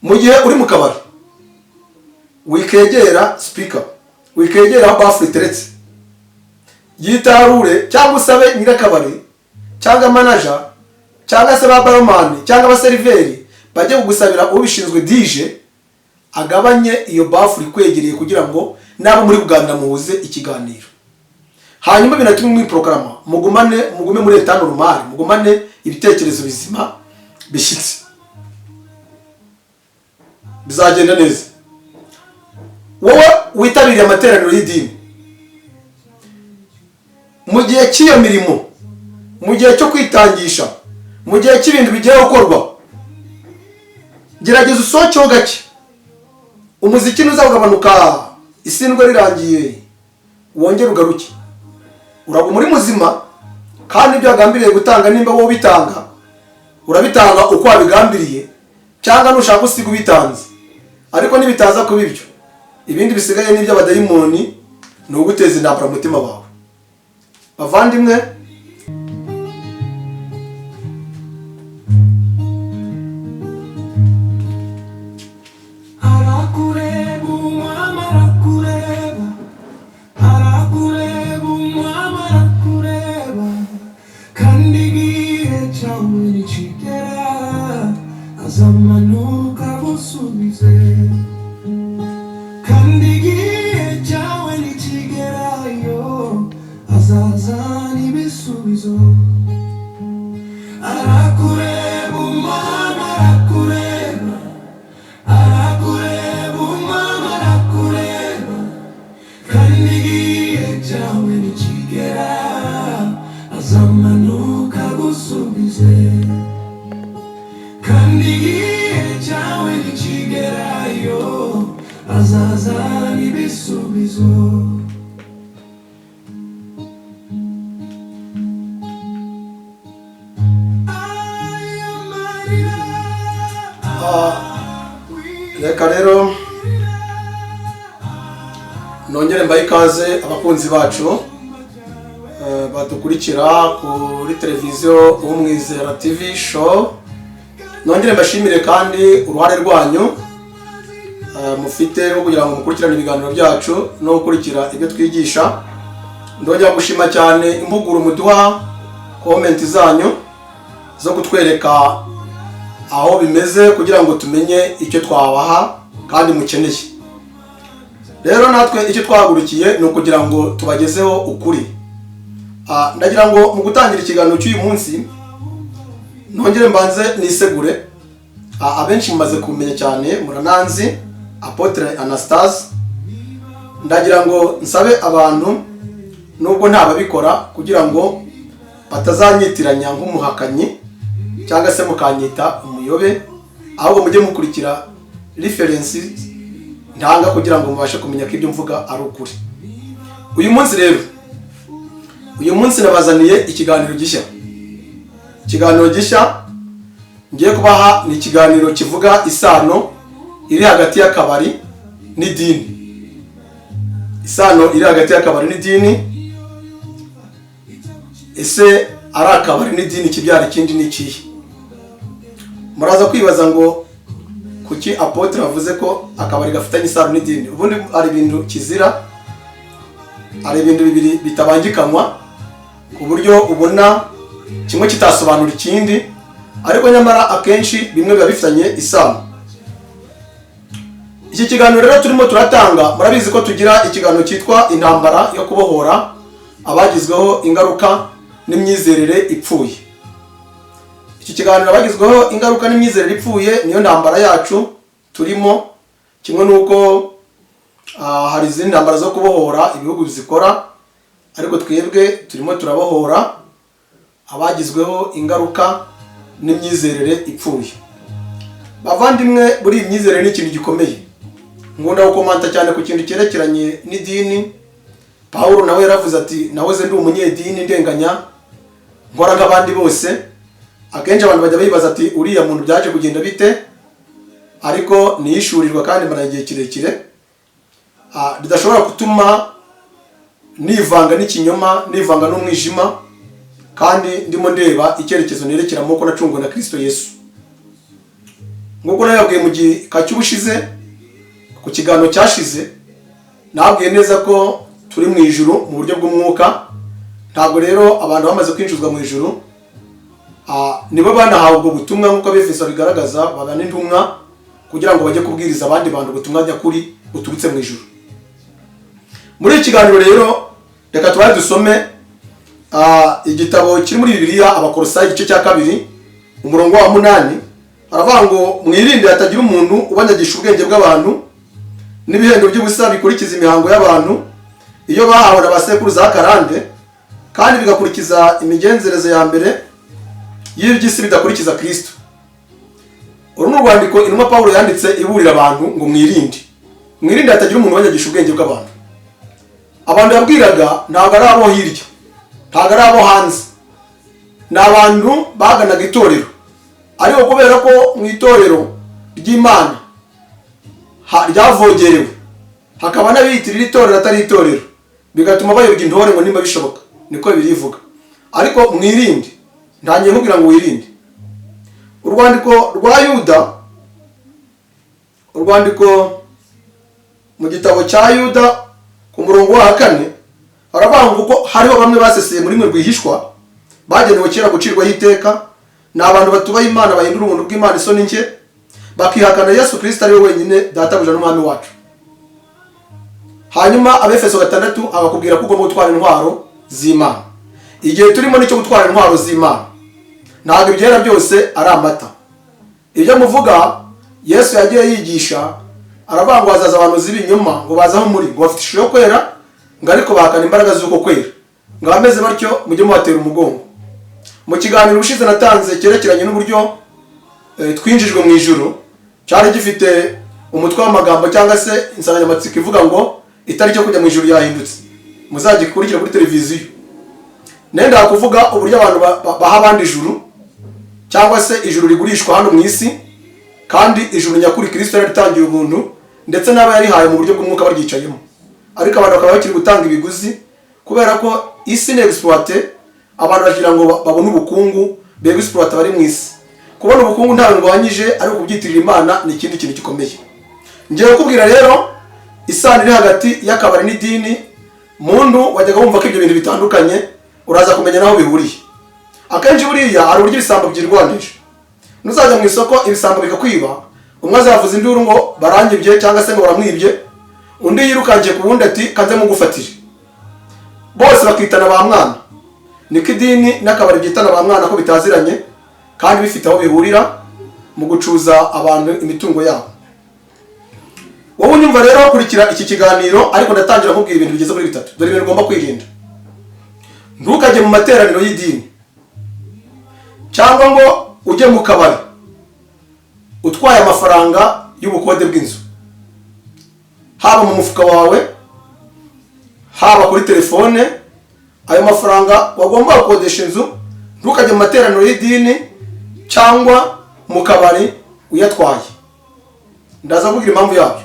mu gihe uri mu kabari wikegera speaker, wikegera bafure iteretse, yitarure cyangwa usabe nyirakabari cyangwa manager cyangwa se ba barman cyangwa abaseriveri bajye kugusabira ubishinzwe DJ agabanye iyo bafure kwegereye kugira ngo nabo muri kuganira muhuze ikiganiro. Hanyuma binatuma mu programa mugume muri etano rumari, mugumane ibitekerezo bizima bishyitse, bizagenda neza. Wowe witabiriye amateraniro y'idini, mu gihe cy'iyo mirimo, mu gihe cyo kwitangisha, mu gihe cy'ibintu bigiye gukorwa, gerageza usohokeho gake, umuziki ntuzagabanuka isindwe rirangiye wongere ugaruke. Uraguma muri muzima kandi ibyo wagambiriye gutanga nimba wowe bitanga urabitanga uko wabigambiriye cyangwa nushaka usiga ubitanze, ariko nibitaza kuba ibyo ibindi bisigaye n'ibyo abadayimoni ni uguteza intambara mu mutima wawe. Bavandimwe, reka rero nongere mbaye ikaze abakunzi bacu badukurikira kuri televiziyo Umwizera TV show. Nongere mbashimire kandi uruhare rwanyu mufite rwo kugira ngo mukurikirane ibiganiro byacu no gukurikira ibyo twigisha. Ndongera gushima cyane impuguro muduha, comment zanyu zo kutwereka aho bimeze kugira ngo tumenye icyo twabaha kandi mukeneye. Rero natwe icyo twahagurukiye ni ukugira ngo tubagezeho ukuri. Ndagira ngo mu gutangira ikiganiro cy'uyu munsi nongere mbanze nisegure. Abenshi mumaze kumenya cyane, murananzi Apotre Anastase. Ndagira ngo nsabe abantu nubwo ntababikora kugira ngo batazanyitiranya nk'umuhakanyi cyangwa se mukanyita umuyobe, ahubwo mujye mukurikira references ntanga kugira ngo mubashe kumenya ko ibyo mvuga ari ukuri. Uyu munsi nabazaniye ikiganiro gishya. Ikiganiro gishya ngiye kubaha ni ikiganiro kivuga isano iri hagati y'akabari n'idini. Isano iri hagati y'akabari n'idini. Ese ari akabari n'idini kibyara ikindi n'ikihe? Muraza kwibaza ngo kuki Apotre avuze ko akabari gafitanye isano n'idini. Ubundi ari ibintu kizira, ari ibintu bibiri bitabangikanywa ku buryo ubona kimwe kitasobanura ikindi, ariko nyamara akenshi bimwe biba bifitanye isano. Iki kiganiro rero turimo turatanga, murabizi ko tugira ikiganiro cyitwa intambara yo kubohora abagizweho ingaruka n'imyizerere ipfuye. Iki kiganiro abagizweho ingaruka n'imyizerere ipfuye niyo ntambara yacu turimo, kimwe nuko hari izindi ntambara zo kubohora ibihugu zikora, ariko twebwe turimo turabohora abagizweho ingaruka n'imyizerere ipfuye. Bavandimwe, buri imyizerere ni ikintu gikomeye. Ngunda gukomanta cyane ku kintu cyerekeranye n'idini. Paulo nawe yaravuze ati nahoze ndi umunyedini ndenganya nkora nk'abandi bose. Akenshi abantu bajya bibaza ati uriya muntu byaje kugenda bite, ariko niyishurirwa kandi mara igihe kirekire bidashobora gutuma nivanga n'ikinyoma, nivanga n'umwijima, kandi ndimo ndeba icyerekezo nerekeramo ko nacungwe na Kristo Yesu. nk'uko nababwiye mu gika cy'ubushize ku kiganiro cyashize, nababwiye neza ko turi mu ijuru mu buryo bw'umwuka. Ntabwo rero abantu bamaze kwinjizwa mu ijuru nibo banahawe ubwo butumwa nk'uko Abefeso bigaragaza, babana intumwa kugira ngo bajye kubwiriza abandi bantu ubutumwa nyakuri buturutse mu ijuru. Muri iki kiganiro rero reka tubaye dusome igitabo kiri muri Bibiliya, Abakolosayi igice cya 2 umurongo wa 8. Haravuga ngo mwirinde hatagira umuntu ubanyagisha ubwenge bw'abantu n'ibihendo by'ubusa bikurikiza imihango y'abantu iyo bahawe na basekuruza karande, kandi bigakurikiza imigenzereze ya mbere y'iby'isi bidakurikiza Kristo. Uru ni urwandiko intumwa Pawulo yanditse iburira abantu ngo mwirinde hatagira umuntu ubanyagisha ubwenge bw'abantu. Abantu yabwiraga ntabwo ari abo hirya, ntabwo ari abo hanze, ni abantu baganaga itorero. Ariko kubera ko mu itorero ry'Imana ryavogerewe, hakaba n'abiyitirira itorero atari itorero, bigatuma bayobya intore ngo nimba bishoboka, niko birivuga. Ariko mwirinde, ntangiye nkubwira ngo wirinde. Urwandiko rwa Yuda, urwandiko mu gitabo cya Yuda ku murongo wa 4 haravuga ngo hariho bamwe baseseye muri mwe rwihishwa, bagenewe kera gucirwaho iteka, ni abantu batubaha Imana bahindura ubuntu bw'Imana isoni nke, bakihakana Yesu Kristo ari we wenyine databuja n'umwami wacu. Hanyuma Abefeso 6 abakubwira ko ugomba gutwara intwaro z'Imana. Igihe turimo nicyo gutwara intwaro z'Imana, ntabwo ibyera byose ari amata. Ibyo muvuga Yesu yagiye yigisha, aravuga ngo hazaza abantu z'ibinyoma ngo bazaho muri ngo bafite ishusho yo kwera, ngo ariko bahakana imbaraga z'uko kwera, ngo bameze batyo mujye mubatera umugongo. Mu kiganiro ushize natanze cyerekeranye n'uburyo twinjijwe mu ijuru, cyari gifite umutwe w'amagambo cyangwa se insanganyamatsiko ivuga ngo itariki yo kujya mu ijuru yahindutse, muzagikurikira kuri televiziyo. Nenda kuvuga uburyo abantu baha abandi ijuru, cyangwa se ijuru rigurishwa hano mu isi, kandi ijuru nyakuri Kristo yaritangiye ubuntu, ndetse n'aba yarihaye mu buryo bw'umwuka baryicayemo. Ariko abantu bakaba bakiri gutanga ibiguzi kubera ko isi ni exploité. Abantu bagira ngo babone ubukungu, bego exploité bari mu isi. Kubona ubukungu nta ndwanyije, ariko kubyitirira Imana ni ikindi kintu gikomeye. Ngiye kubwira rero isano iri hagati y'akabari n'idini. Muntu wajyaga wumva ko ibyo bintu bitandukanye, uraza kumenya naho bihuriye. Akenshi buriya hari uburyo ibisambo byirwanije. Nuzajya mu isoko ibisambo bikakwiba, umwe azavuza induru ngo barangibye cyangwa se ngo baramwibye, undi yirukangiye ku wundi ati kanze mugufatire. Bose bakitana ba mwana. Niko idini n'akabari byitana ba mwana ko bitaziranye, kandi bifite aho bihurira mu gucuza abantu imitungo yabo. Wowe unyumva rero kurikira iki kiganiro, ariko ndatangira kubwira ibintu bigeze kuri 3. Dore ibintu ugomba kwirinda. Ntukajye mu materaniro y'idini, cyangwa ngo ujye mu kabari utwaye amafaranga y'ubukode bw'inzu, haba mu mufuka wawe, haba kuri telefone. Ayo mafaranga wagomba gukodesha inzu. Ntukajye mu materaniro y'idini cyangwa mu kabari uyatwaye. Ndaza kuvugira impamvu yabyo.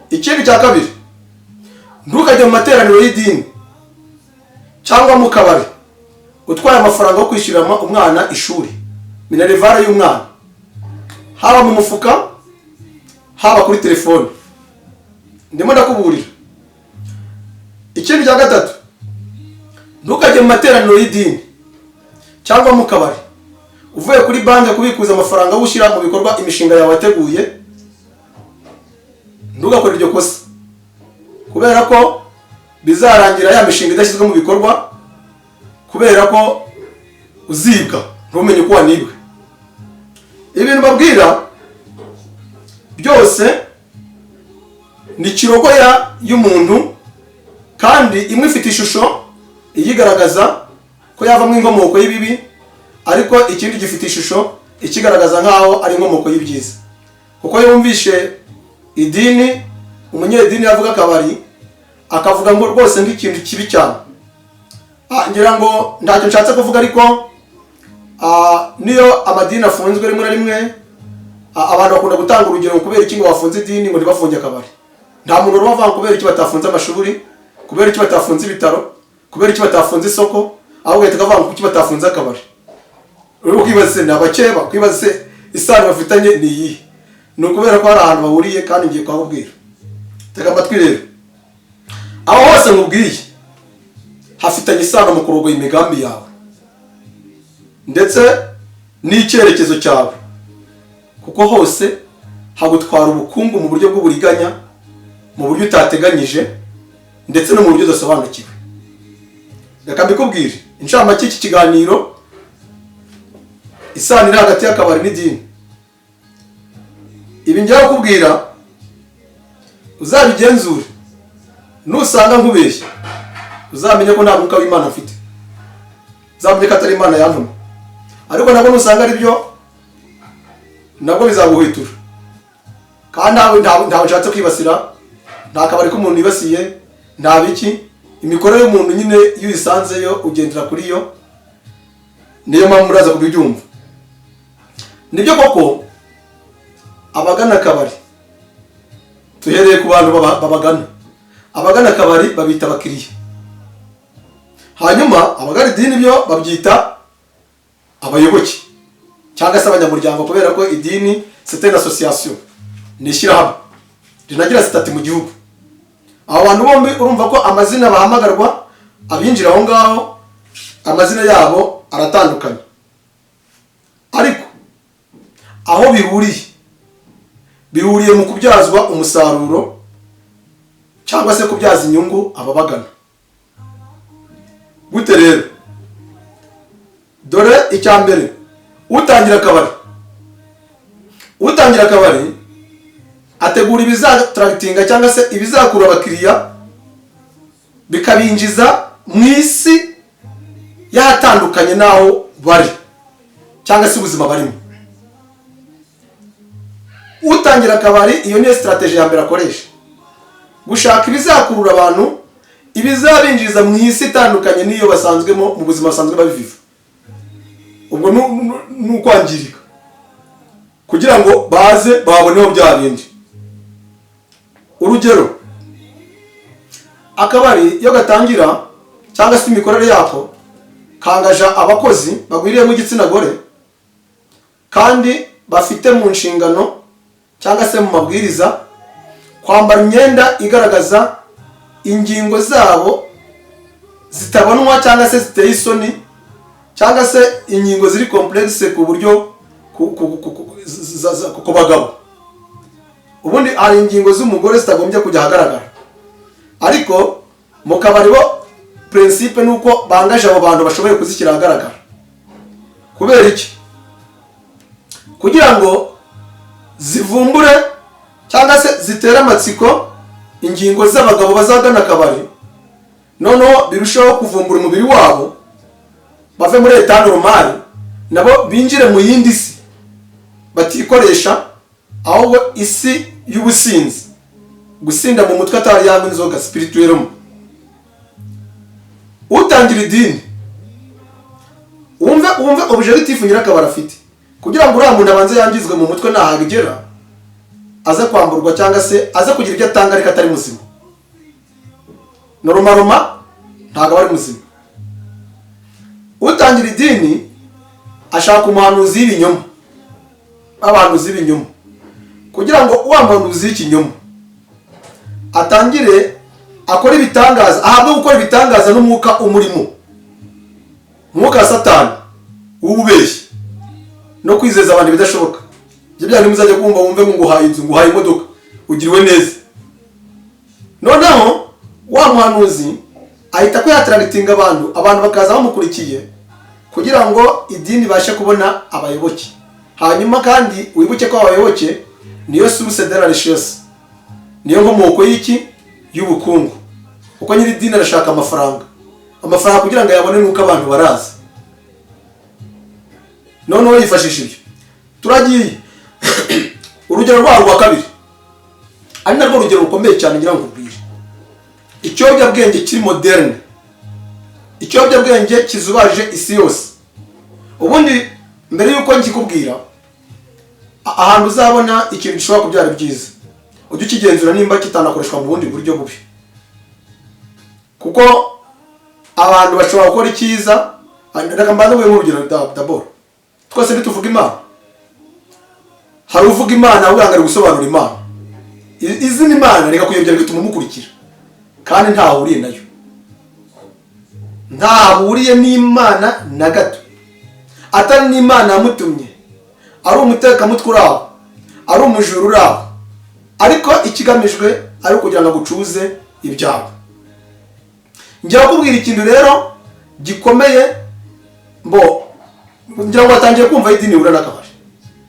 Ikindi cya kabiri, ntukajye mu materaniro y'idini cyangwa mu kabari utwaye amafaranga yo kwishyurira umwana ishuri, minerivare y'umwana, haba mu mufuka, haba kuri telefone. Ndimo ndakuburira. Ikindi cya gatatu, ntukajye mu materaniro y'idini cyangwa mu kabari uvuye kuri banki kubikuza amafaranga ushyira mu bikorwa imishinga yawe wateguye. Ntugakore iryo kosa, kubera ko bizarangira ya mishinga idashyizwe mu bikorwa, kubera ko uzibwa ntumenye uko wanibwe. Ibintu babwira byose ni kirogoya y'umuntu, kandi imwe ifite ishusho iyigaragaza ko yavamo inkomoko y'ibibi, ariko ikindi gifite ishusho ikigaragaza nkaho ari inkomoko y'ibyiza. Kuko yumvishe idini, umunyedini yavuga akabari akavuga ngo rwose nk'ikintu kibi cyane. Ngira ngo ntacyo nshatse kuvuga, ariko niyo amadini afunzwe rimwe na rimwe, abantu bakunda gutanga urugero kubera iki ngo bafunze idini ngo ntibafunge akabari. Nta muntu urubavuga kubera iki batafunze amashuri, kubera iki batafunze ibitaro, kubera iki batafunze isoko, ahubwo gahita kavuga ngo kuki batafunze akabari. Uri kwibaza ni abakeba, kwibaza isano bafitanye ni iyi. ni ukubera ko hari ahantu bahuriye kandi ngiye kuhababwira. Tega amatwi rero. Aho hose nkubwiye hafitanye isano mu kurogoya imigambi yawe ndetse n'icyerekezo cyawe, kuko hose hagutwara ubukungu mu buryo bw'uburiganya, mu buryo utateganyije ndetse no mu buryo udasobanukiwe. Reka mbikubwire inshamake y'iki kiganiro, isano iri hagati y'akabari n'idini. Ibi ngiye kukubwira uzabigenzure, nusanga nkubeshya uzamenye ko nta mwuka w'Imana mfite, uzamenye ko atari Imana yantumye. Ariko nabwo nusanga ari byo, nabwo bizaguhwitura. Kandi ntawe nshatse kwibasira, nta kabari k'umuntu yibasiye, nta biki. Imikorere y'umuntu nyine iyo uyisanzeyo ugendera kuri yo, niyo mpamvu muraza kubyumva. Nibyo koko abagana akabari, tuhereye ku bantu babagana, abagana akabari babita abakiriya, hanyuma abagana idini byo babyita abayoboke cyangwa se abanyamuryango, kubera ko idini c'est une association, ni ishyirahamwe rinagira sitati mu gihugu. Abo bantu bombi urumva ko amazina bahamagarwa, abinjira aho ngaho amazina yabo aratandukanye, ariko aho bihuriye mu kubyazwa umusaruro cyangwa se kubyaza inyungu ababagana. Gute rero? Dore icya mbere, utangira akabari ategura ibizatractinga cyangwa se ibizakura abakiriya bikabinjiza mu isi yahatandukanye naho bari cyangwa se ubuzima barimo. Utangira akabari, iyo niyo strategy ya mbere akoresha, gushaka ibizakurura abantu, ibizabinjiza mu isi itandukanye n'iyo basanzwemo mu buzima basanzwe babiviva. Ubwo n'ukwangirika kugira ngo baze baboneho bya bindi. Urugero, akabari iyo gatangira cyangwa se imikorere yako kangaja abakozi bagwiriyemo igitsina gore kandi bafite mu nshingano cyangwa se mu mabwiriza kwambara imyenda igaragaza ingingo zabo zitabonwa cyangwa se ziteye isoni, cyangwa se ingingo ziri complexe ku buryo ku bagabo. Ubundi hari ingingo z'umugore zitagombye kujya ahagaragara, ariko mu kabari bo principe nuko bangaje abo bantu bashoboye kuzishyira ahagaragara. Kubera iki? Kugira ngo zivumbure cyangwa se zitere amatsiko ingingo z'abagabo bazagana akabari, noneho birushaho kuvumbura umubiri wabo, bave muri etat normal, nabo binjire mu yindi si batikoresha, ahubwo isi y'ubusinzi, gusinda mu mutwe atari yanywa inzoga spirituellement. Utangira idini, wumve objectif nyirakabari afite, kugira ngo uriya muntu abanze yangizwe mu mutwe nahagera aza kwamburwa cyangwa se aza kugira ibyo atanga ariko atari muzima. Noroma ntago ari muzima. Utangira idini ashaka umuhanuzi w'ibinyoma, abahanuzi b'ibinyoma, kugira ngo uwamuhanuzi w'ikinyoma atangire akora ibitangaza, ahabwe gukora ibitangaza n'umwuka umurimo, umwuka wa Satani w'ububeshyi no kwizeza abantu bidashoboka. Ibyo byane muzajya kumva wumve ngo nguhaye inzu, nguhaye imodoka, ugiriwe neza. Noneho wa muhanuzi ahita ko yatractinga abantu bakaza bamukurikiye kugira ngo idini bashe kubona abayoboke. Hanyuma kandi wibuke ko abayoboke niyo source de la richesse, niyo nkomoko y'iki y'ubukungu. Uko nyiri idini arashaka amafaranga kugira ngo yabone nuko abantu baraza. Noneho yifashisha ibyo. Turagiye urugero rwa kabiri, ari narwo rugero rukomeye cyane ngira ngo ubwire. Ikiyobyabwenge kiri moderne, ikiyobyabwenge kizubaje isi yose. Ubundi mbere yuko nkikubwira ahantu uzabona ikintu gishobora kubyara byiza, ujye ukigenzura nimba kitanakoreshwa mu bundi buryo bubi, kuko abantu bashobora gukora icyiza. Reka mbanze nk'urugero d'abord, twese ntituvuga Imana. hari uvuga Imana ugangara gusobanura Imana. Izina Imana reka kuyobya bituma umukurikira kandi ntahuriye nayo, ntahuriye n'Imana na gato. Atari n'Imana yamutumye, ari umutekamutwe uraho, ari umujuru uraho, ariko ikigamijwe ari kugira ngo agucuze ibyago. Ngira kubwira ikintu rero gikomeye, ngira ngo batangiye kumva idini ura n'akabari.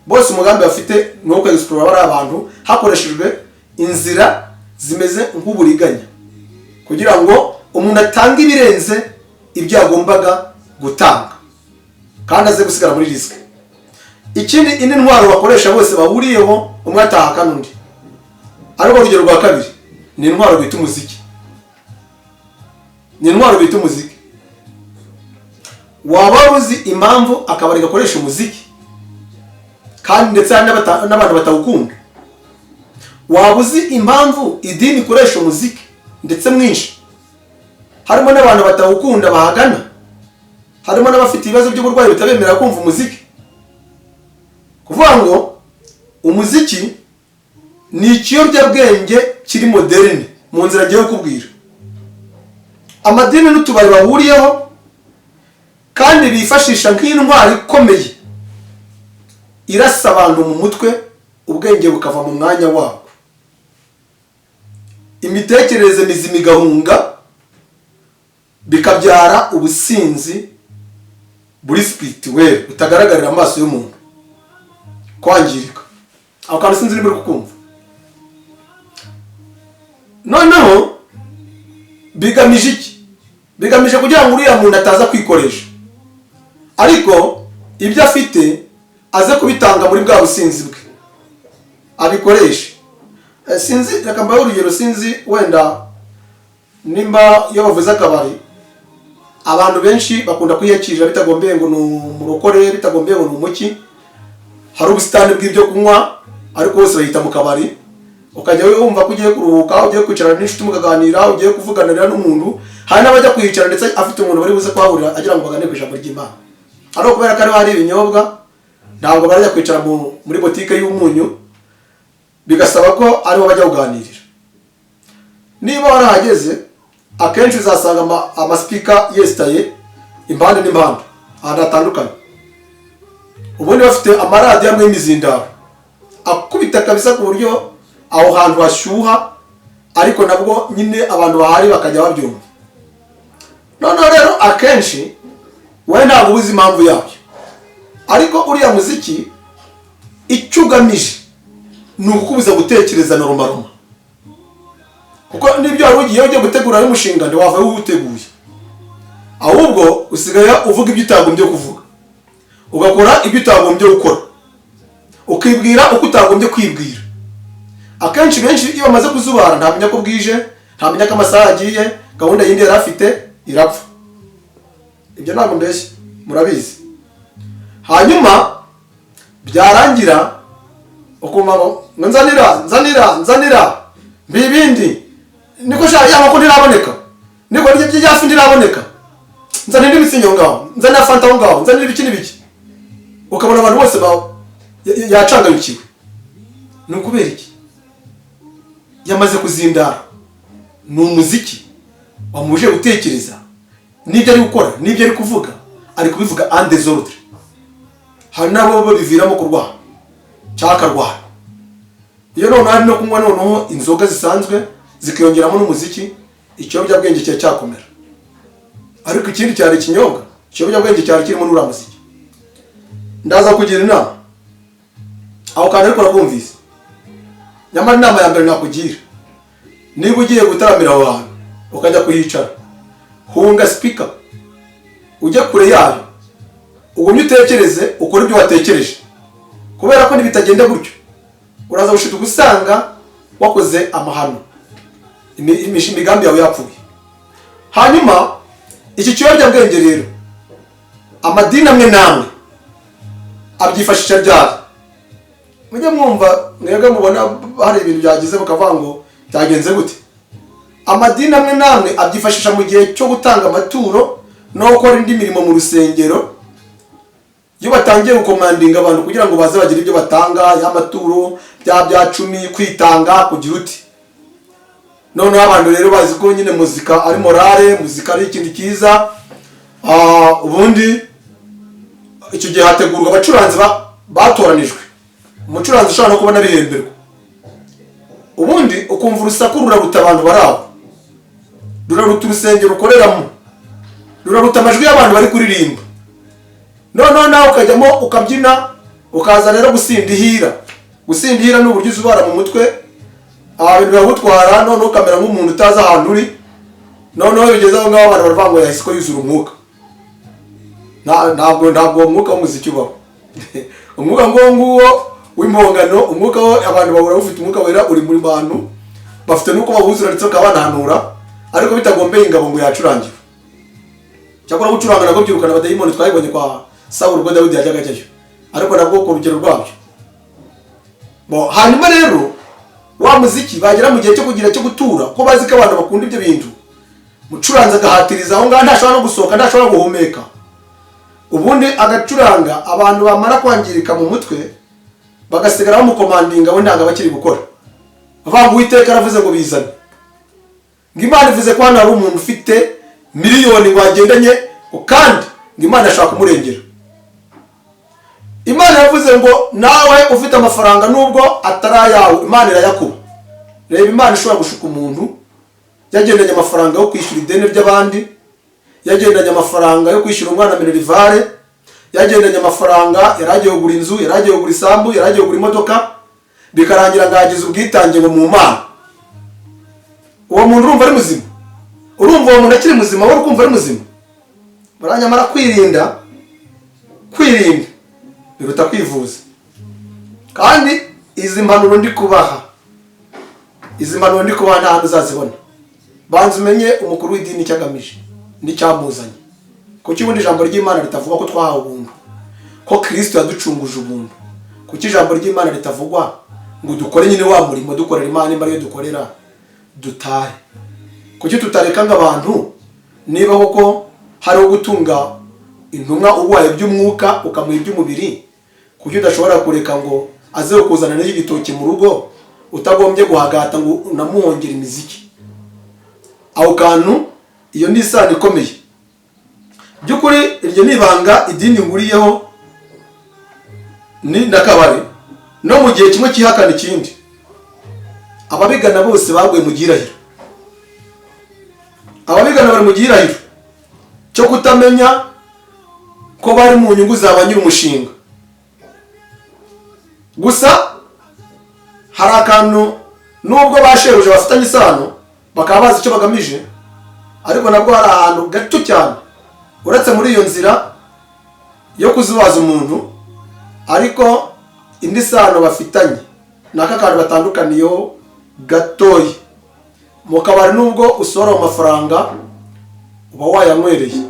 Bose umugambi bafite ni uko explore bari abantu hakoreshejwe inzira zimeze nk'uburiganya kugira ngo umuntu atange ibirenze ibyo yagombaga gutanga kandi aze gusigara muri risk. Ikindi indi ntwaro bakoresha bose bahuriyeho, umwe ataha kanundi. Ariko urugero rwa kabiri ni intwaro bita umuziki. Ni intwaro bita umuziki. Waba uzi impamvu akabari gakoresha umuziki kandi ndetse n'abantu batawukunda? Waba uzi impamvu idini ikoresha umuziki ndetse mwinshi, harimo n'abantu batawukunda bahagana, harimo n'abafite ibibazo by'uburwayi bitabemera kumva umuziki? Kuvuga ngo umuziki ni ikiyobyabwenge kiri moderne mu nzira agiye kukubwira. Amadini n'utubari bahuriyeho kandi bifashisha nk'intwari ikomeye irasa abantu mu mutwe, ubwenge bukava mu mwanya wabo, imitekerereze mizima igahunga, bikabyara ubusinzi buri spirituel butagaragarira amaso y'umuntu, kwangirika. Aho kandi sinzi niba uri kukumva. Noneho bigamije iki? Bigamije kugira ngo uriya muntu ataza kwikoresha, ariko ibyo afite aze kubitanga muri bwa businzi bwe abikoresha. Sinzi, reka mbaye urugero, sinzi wenda nimba iyo bavuze akabari abantu benshi bakunda kwiyakirira bitagombeye ngo ni umurokore, bitagombeye ngo ni umuki. Hari ubusitani bw'ibyo kunywa ariko bose bahita mu kabari, ukajya wumva ko ugiye kuruhuka, ugiye kwicarana n'inshuti mukaganira, ugiye kuvuganira n'umuntu. Hari n'abajya kwicara ndetse afite umuntu bari buze kuhahurira agira ngo bagane ku ijambo ry'Imana, ariko kubera ko hari ibinyobwa ntabwo barajya kwicara muri botike y'umunyu, bigasaba ko ariho bajya kuganirira. Niba warahageze akenshi uzasanga amaspeaker yesitaye impande n'impande ahantu hatandukanye, ubundi bafite amaradiyo amwe y'imizindaro akubita kabisa ku buryo aho hantu hashyuha, ariko nabwo nyine abantu bahari bakajya babyumva. Noneho rero akenshi we ntabwo ubuzi impamvu yabyo, ariko uriya muziki icyo ugamije ni ukukubuza gutekereza normal, kuko nibyo wari ugiye gutegura umushinga ntiwava uwuteguye, ahubwo usigaye uvuga ibyo utagombye kuvuga, ugakora ibyo utagombye gukora, ukibwira uko utagombye kwibwira. Akenshi benshi iyo bamaze kuzubara ntamenya ko bwije, ntamenya ko amasaha agiye, gahunda yindi yari afite irapfa. Ibyo ntabwo mbeshye, murabizi. Hanyuma byarangira ukumva ngo nzanira bibindi, niko shaka yama ko ntiraboneka, niko ry'ibyafi ntiraboneka, nzanira ibisinyo ngaho, nzanira fanta ngaho, nzanira ibiki n'ibiki. Ukabona abantu bose yacanganyukiwe. Ni ukubera iki? Yamaze kuzindara. Ni umuziki wamuje gutekereza n'ibyo ari gukora, n'ibyo ari kuvuga, ari kubivuga en désordre. Hari nabo babiviramo kurwara cyaka rwara. Iyo none hari no kunywa noneho inzoga zisanzwe zikiyongeramo n'umuziki, ikiyobyabwenge cye cyakomera. Ariko ikindi cyari ikinyobwa, ikiyobyabwenge cyari kirimo n'ura muziki. Ndaza kugira inama aho kandi ariko nakumvise. Nyamara inama ya mbere nakugira, niba ugiye gutaramira aho hantu ukajya kuhicara, hunga speaker ujya kure yayo, ugumye utekereze ukora ibyo watekereje, kubera ko nibitagenda gutyo uraza gushita gusanga wakoze amahano, imigambi yawe yapfuye. Hanyuma iki kiyobyabwenge rero amadini amwe namwe abyifashisha ryari. Mujye mwumva mwebwe mubona hari ibintu byagize mukavuga ngo byagenze gute. Amadini amwe namwe abyifashisha mu gihe cyo gutanga amaturo no gukora indi mirimo mu rusengero, iyo batangiye gukomandinga abantu kugira ngo baze bagire ibyo batanga, y'amaturo bya 10 kwitanga kugira uti. Noneho abantu rero bazi ko nyine muzika ari morale, muzika ari ikintu kiza. Ubundi icyo gihe hategurwa abacuranzi batoranijwe. Umucuranzi ushobora no kubona bihemberwa. Ubundi ukumva urusaku ruraruta abantu baraho, ruraruta urusengero ukoreramo, ruraruta amajwi y'abantu bari kuririmba. Noneho nawe ukajyamo ukabyina, ukaza rero gusindihira. Gusindihira ni uburyo uzubara mu mutwe, ibintu biragutwara, noneho ukamera nk'umuntu utazi ahantu uri. Noneho bigeze aho ngaho abantu baravuga ngo yahise ko yuzura umwuka. Ntabwo umwuka w'umuziki ubaho. Umwuka nguwo w'impongano, umwuka wo abantu bahura bafite umwuka wera uri muri bantu, bafite nuko bawuzura ndetse bakabanahanura, ariko bitagombeye ingabo ngo yacurangira. Cyakora gucuranga nabwo byirukana abadayimoni twabibonye kwa Sawuli ubwo Dawidi yajyaga ajyayo, ariko nabwo ku rugero rwabyo. Hanyuma rero wa muziki bagera mu gihe cyo kugira cyo gutura, ko bazi ko abantu bakunda ibyo bintu, mucuranza agahatiriza aho ngaho ntashobora no gusohoka, ntashobora guhumeka. Ubundi agacuranga, abantu bamara kwangirika mu mutwe bagasigara bamukomandinga we ntabwo bakiri gukora. Bavuga Uwiteka aravuze ngo bizane. Ngo Imana ivuze ko hano hari umuntu ufite miliyoni ngo agendanye, kandi ngo Imana ashaka kumurengera. Imana yavuze ngo nawe ufite amafaranga nubwo atari ayawe, Imana irayakuba. Reba Imana ishobora gushuka umuntu yagendanye amafaranga yo kwishyura ideni ry'abandi, yagendanye amafaranga yo kwishyura umwana minerivare, yagendanye amafaranga yaragiye kugura inzu, yaragiye kugura isambu, yaragiye kugura imodoka, bikarangira ngagize ubwitange ngo mu Mana. Uwo muntu urumva ari muzima? Urumva uwo muntu akiri muzima? Wowe ukumva ari muzima? Baranyamara kwirinda biruta kwivuza. Kandi izi mpanuro ndi kubaha ntabwo uzazibona. Banza umenye umukuru w'idini cyagamije n'icyamuzanye. Kuki ubundi ijambo ry'Imana ritavuga ko twahawe ubuntu, ko Kristo yaducunguje ubuntu? Kuki ijambo ry'Imana ritavugwa ngo dukore nyine wa murimo dukorera Imana, imba ariyo dukorera dutahe? Kuki tutareka ngo abantu niba koko hariho gutunga intumwa urwaye by'umwuka ukamuha iby'umubiri, kuki udashobora kureka ngo aze kuzana n'igitoki mu rugo utagombye guhagata ngo unamuhongera imiziki? Aho kantu iyo ni isano ikomeye. By'ukuri iryo nibanga idini nguriyeho ni ndakabari, no mu gihe kimwe kihakana ikindi. Ababigana bose baguye mu gihirahiro. Ababigana bari mu gihirahiro cyo kutamenya ko bari mu nyungu za nyiri umushinga. Gusa hari akantu nubwo basheruje bafitanye isano bakaba bazi icyo bagamije, ariko nabwo hari ahantu gato cyane uretse muri iyo nzira yo kuzubaza umuntu, ariko indi sano bafitanye naka kantu batandukaniyeho gatoya. Mu kabari nubwo usohora mu mafaranga uba wayanywereye,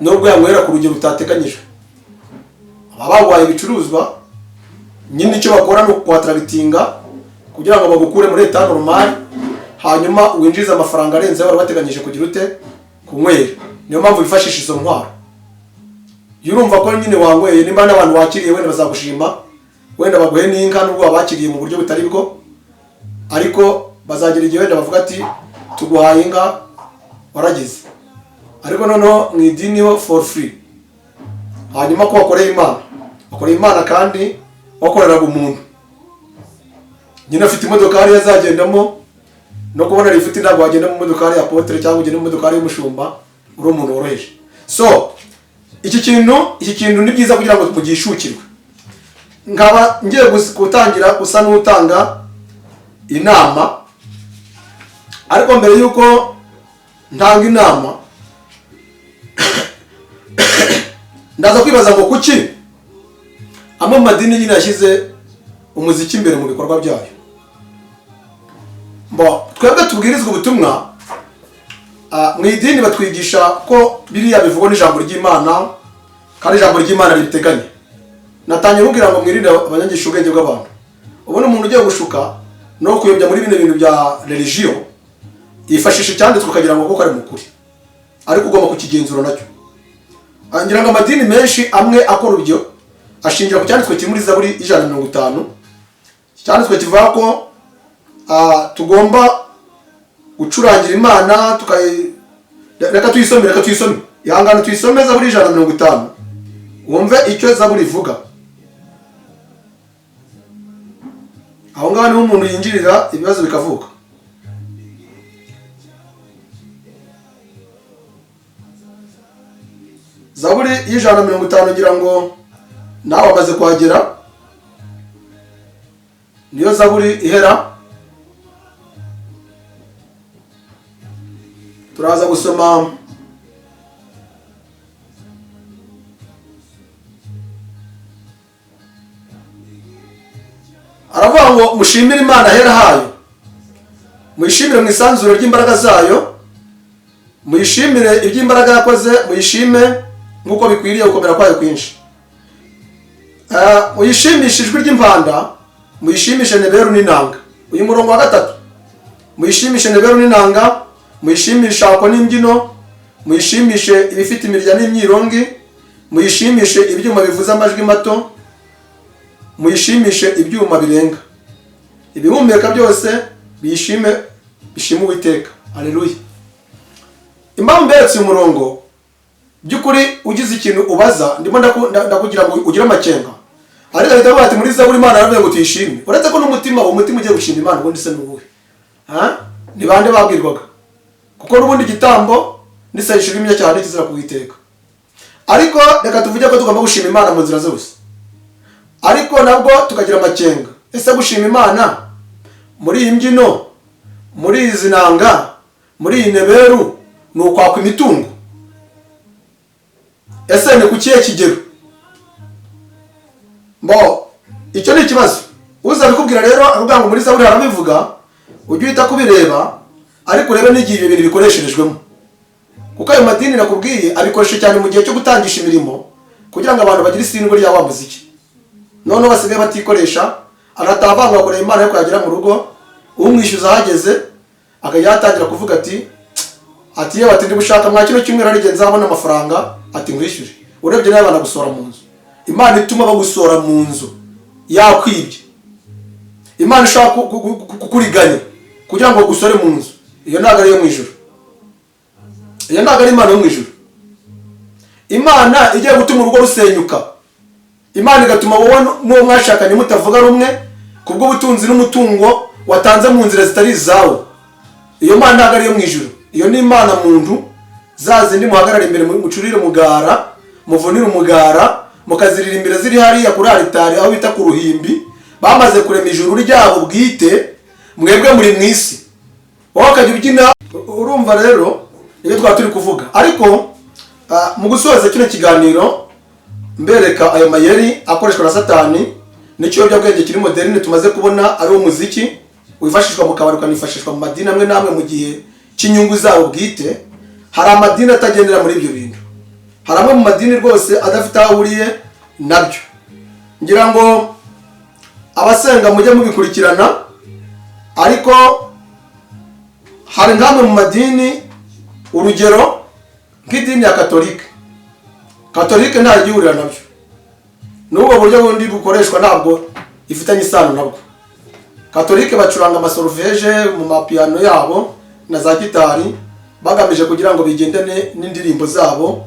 nubwo yanywera ku rugero utatekanyije. Aba bagwaye ibicuruzwa nyine icyo bakora no kwatragitinga kugira ngo bagukure muri etat normal, hanyuma winjiza amafaranga arenze bari bateganyije kugira ute kunywera. Niyo mpamvu bifashisha izo ntwaro. Yurumva ko nyine wanyweye, nimba n'abantu wakiriye wenda bazagushima, wenda baguhe n'inka nubwo babakiriye mu buryo butari bwo, ariko bazagira igihe wenda bavuga ati tuguhaye inka waragize, ariko noneho mu idini ho for free. Hanyuma ko wakoreye Imana kandi wakoreraga umuntu. Nyine afite imodokari yazagendamo, no kubona rifite ntabwo wagenda mu modokari ya apotre cyangwa ugende mu modokari y'umushumba, uri umuntu woroheje. So iki kintu ni byiza kugira ngo tugishukirwe. Nkaba ngiye gutangira gusa n'utanga inama, ariko mbere yuko ntanga inama ndaza kwibaza ngo kuki amwe mu madini nyine yashyize umuziki imbere mu bikorwa byayo. Twebwe tubwirizwa ubutumwa, mu idini batwigisha ko biriya bivugwa n'ijambo ry'Imana, kandi ijambo ry'Imana ribiteganya. Natangiye kugira ngo mwirinde abanyangisha ubwenge bw'abantu. Ubu umuntu ugiye gushuka no kuyobya muri bino bintu bya religion, yifashisha icyanditswe ukagira ngo kuko ari mukuri, ariko ugomba kukigenzura nacyo. ngira ngo amadini menshi amwe akora ibyo ashingira ku cyanditswe kiri muri Zaburi 150. Cyanditswe kivuga ko tugomba gucurangira Imana reka tuyisome ihangana tuyisome Zaburi 150 wumve icyo Zaburi ivuga. Aho ngaho niho umuntu yinjirira ibibazo bikavuka. Zaburi 150 ngira ngo nawe amaze kuhagera, niyo Zaburi ihera. Turaza gusoma aravuga ngo mushimire Imana hera hayo, muyishimire mu isanzure ry'imbaraga zayo, muyishimire iby'imbaraga yakoze, muyishime nk'uko bikwiriye gukomera kwayo kwinshi. Muyishimishe ijwi ry'impanda, muyishimishe neberu n'inanga. Uyu murongo wa 3, muyishimishe neberu n'inanga, muyishimishe ako n'imbyino, muyishimishe ibifite imirya n'imyirongi, muyishimishe ibyuma bivuza amajwi mato, muyishimishe ibyuma birenga. Ibihumeka byose bishime Uwiteka. Haleluya. Impamvu mberetse umurongo by'ukuri ugize ikintu ubaza ndimo ndakugira ngo ugire amakenga. Ariko leta ati muri Zaburi Imana aravuga ngo tuyishime. Uretse ko n'umutima ugiye gushima Imana ubundi se n'ubuhe. Ni bande babwirwaga? Kuko n'ubundi gitambo nisayishimye cyane kizira kuwiteka. Ariko reka tuvuge ko tugomba gushima Imana mu nzira zose. Ariko nabwo tukagira amakenga. Ese gushima Imana muri iyi mbyino, muri izi nanga, muri iyi neberu ni ukwakwa imitungo? Ese ni kukiye kigero? Icyo ni ikibazo. Uzabikubwira rero avuga ngo muri Zaburi harabivuga, ujye uhita kubireba, ariko urebe n'igihe ibyo bintu bikoresherejwemo. Kuko ayo madini nakubwiye abikoresha cyane mu gihe cyo gutangisha imirimo kugira ngo abantu bagire isindwe rya wa muziki. None basigaye batikoresha, aratavanga kureba Imana yo kuyagera mu rugo, umwishyuza hageze akajya yatangira kuvuga ati yewe ati ndi gushaka mwa kino kimwe rari nzabona amafaranga ati ngwishyure. Urebye nawe banagusora mu nzu. Imana ituma bagusora mu nzu yakwibye. Imana ishaka kukuriganya kugira ngo gusore mu nzu. Iyo ntago ari yo mu ijuru. Iyo ntago ari Imana yo mu ijuru. Imana igiye gutuma urugo rusenyuka. Imana igatuma wowe n'uwo mwashakanye mutavuga rumwe kubwo ubutunzi n'umutungo watanze mu nzira zitari izawe. Iyo Mana ntago ari yo mu ijuru. Iyo ni Imana muntu zazindi muhagarara imbere mucurire umugara, muvunire umugara, mukazirira imbere ziri hariya kuri alitari aho bita ku ruhimbi, bamaze kurema ijuru ryabo bwite, mwebwe muri mwisi. Wowe ukajya ubyina. Urumva rero niyo twaba turi kuvuga. Ariko mu gusoza kino kiganiro mbereka ayo mayeri akoreshwa na Satani n'ikiyobyabwenge kiri moderne tumaze kubona ari umuziki wifashishwa mu kabari ukanifashishwa mu madini amwe namwe mu gihe cy'inyungu zabo bwite. Hari amadini atagendera muri ibyo bintu. Hari amwe mu madini rwose adafite aho ahuriye nabyo. Ngira ngo abasenga mujye mubikurikirana, ariko hari nkamwe mu madini, urugero nk'idini ya Katolike. Katolike nta gihurira nabyo. N'ubwo buryo bundi bukoreshwa ntabwo ifitanye isano nabwo. Katolike bacuranga amasolfege mu mapiano yabo na za gitari bagamije kugira ngo bigendane n'indirimbo zabo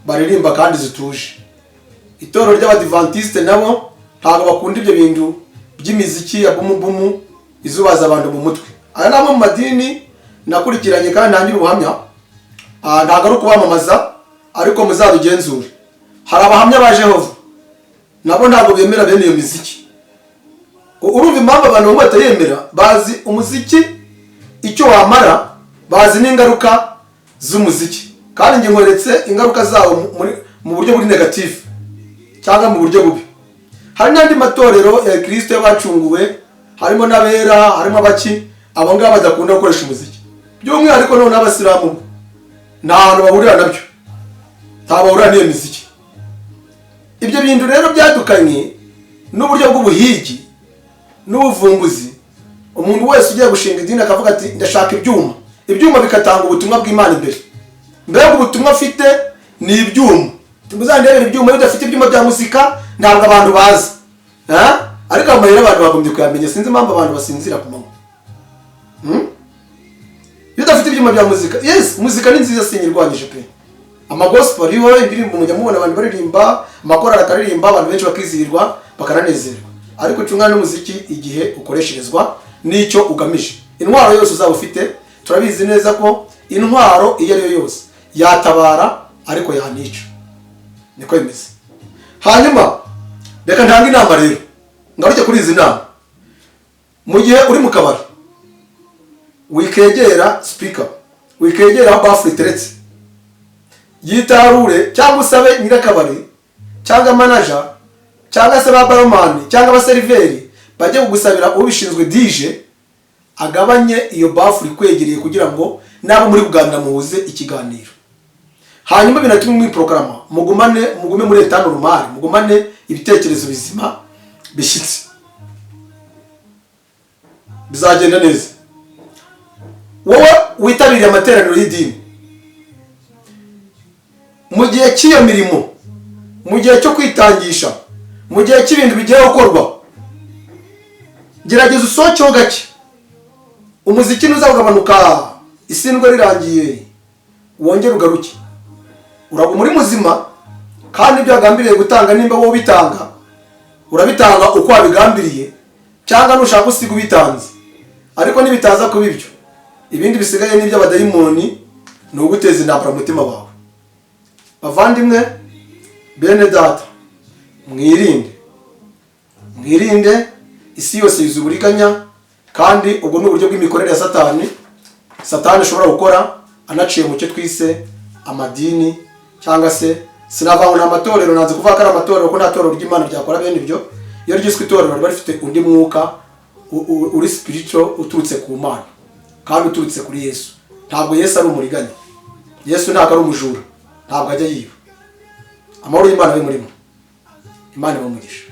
baririmba kandi zituje. Itorero ry'Abadiventiste nabo ntabwo bakunda ibyo bintu by'imiziki ya bumu izubaza abantu mu mutwe. Aya namwe mu madini nakurikiranye kandi ntangira ubuhamya. Ntabwo ari ukubamamaza, ariko muzabigenzure. Hari abahamya ba Jehova nabo ntabwo bemera bene iyo miziki. Urumva impamvu abantu batayemera? Bazi umuziki icyo wamara, bazi n'ingaruka z'umuziki, kandi nge nkweretse ingaruka zawo mu buryo buri negative cyangwa mu buryo bubi. Hari n'andi matorero ya Kristo y'abacunguwe, harimo n'abera, harimo abaki, abo ngabo badakunda gukoresha umuziki. By'umwihariko none n'abasilamu nta hantu bahurira nabyo, nta bahurira n'iyo miziki. Ibyo bintu rero byadukanye n'uburyo bw'ubuhigi n'ubuvumbuzi. Umuntu wese ugiye gushinga idini akavuga ati ndashaka ibyuma bikatanga ubutumwa bw'Imana imbere. Mbega ubutumwa afite ni ibyuma. Muzandebera ibyuma bidafite ibyuma bya muzika ntabwo abantu bazi. Ariko amayira abantu bagombye kuyamenya, sinzi impamvu abantu basinzira ku manywa. Bidafite ibyuma bya muzika. Yes, muzika ni nziza sinyirwanyije pe. Amagospel ariho, indirimbo mujya mubona abantu baririmba, amakorali akaririmba, abantu benshi bakizihirwa bakananezerwa. Ariko cunga n'umuziki igihe ukoresherezwa n'icyo ugamije. Intwaro yose uzaba ufite, turabizi neza ko intwaro iyo ari yo yose yatabara ariko yanica. Niko bimeze. Hanyuma reka ntanga inama rero. Ngaruke kuri izi nama. Mu gihe uri mu kabari, wikegera speaker, wikegera bafure teretse, yitarure cyangwa usabe nyirakabari cyangwa manager cyangwa se ba barman cyangwa abaseriveri bajye kugusabira ubishinzwe DJ agabanye iyo bafure kwegereye kugira ngo nabo muri kuganira muhuze ikiganiro. Hanyuma binatuma mu programa mugume muri etano rumari, mugumane ibitekerezo bizima bishitse, bizagenda neza. Wowe witabiriye amateraniro y'idini, mu gihe cy'iyo mirimo, mu gihe cyo kwitangisha, mu gihe cy'ibintu bigiye gukorwa, gerageza usohokeho gake. Umuziki ntuzagabanuka isindwe rirangiye wongera ugaruke. Urago muri muzima kandi ibyo agambiriye gutanga nimba wowe bitanga urabitanga uko wabigambiriye cyangwa nushaka usiga ubitanze. Ariko nibitaza kuba ibyo, ibindi bisigaye n'ibyo abadayimoni ni uguteza intambara mutima wawe. Bavandimwe bene data, mwirinde isi yose yuzuburiganya, kandi ubwo ni uburyo bw'imikorere ya Satani. Satani ashobora gukora anaciye mu cyo twise amadini cyangwa se sinavanga n'amatorero. Nanze kuvuga ko ari amatorero ko nta torero ry'Imana ryakora bene ibyo. Iyo ryiswe itorero bari bafite undi mwuka uri spiritual uturutse ku Mana kandi uturutse kuri Yesu. Ntabwo Yesu ari umuriganya, Yesu ntabwo ari umujura, ntabwo ajya yiba. Amahoro y'Imana ari murimo. Imana ibamugisha.